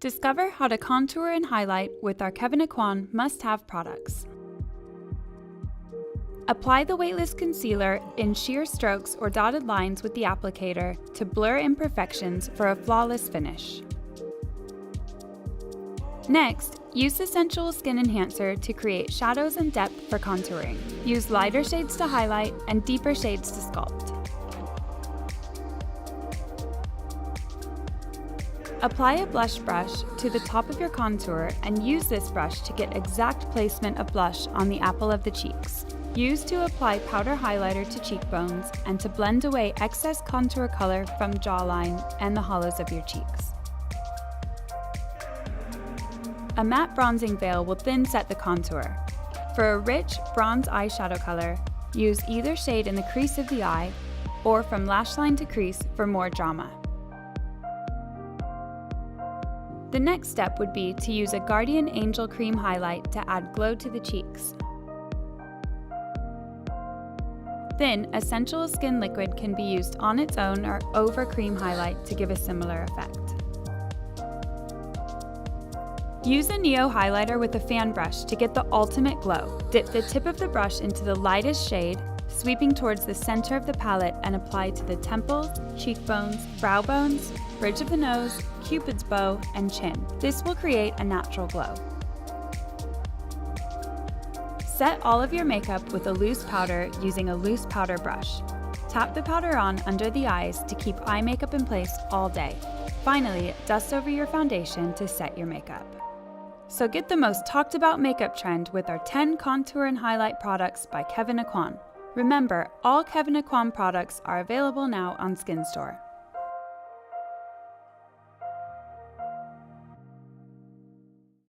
Discover how to contour and highlight with our Kevyn Aucoin must-have products. Apply the weightless concealer in sheer strokes or dotted lines with the applicator to blur imperfections for a flawless finish. Next, use the Sensual Skin Enhancer to create shadows and depth for contouring. Use lighter shades to highlight and deeper shades to sculpt. Apply a blush brush to the top of your contour and use this brush to get exact placement of blush on the apple of the cheeks. Use to apply powder highlighter to cheekbones and to blend away excess contour color from jawline and the hollows of your cheeks. A matte bronzing veil will then set the contour. For a rich bronze eyeshadow color, use either shade in the crease of the eye or from lash line to crease for more drama. The next step would be to use a Guardian Angel Cream highlight to add glow to the cheeks. Then, a Sensual Skin liquid can be used on its own or over cream highlight to give a similar effect. Use a Neo highlighter with a fan brush to get the ultimate glow. Dip the tip of the brush into the lightest shade, sweeping towards the center of the palette, and apply to the temples, cheekbones, brow bones, bridge of the nose, Cupid's bow, and chin. This will create a natural glow. Set all of your makeup with a loose powder using a loose powder brush. Tap the powder on under the eyes to keep eye makeup in place all day. Finally, dust over your foundation to set your makeup. So get the most talked about makeup trend with our 10 contour and highlight products by Kevyn Aucoin. Remember, all Kevyn Aucoin products are available now on SkinStore.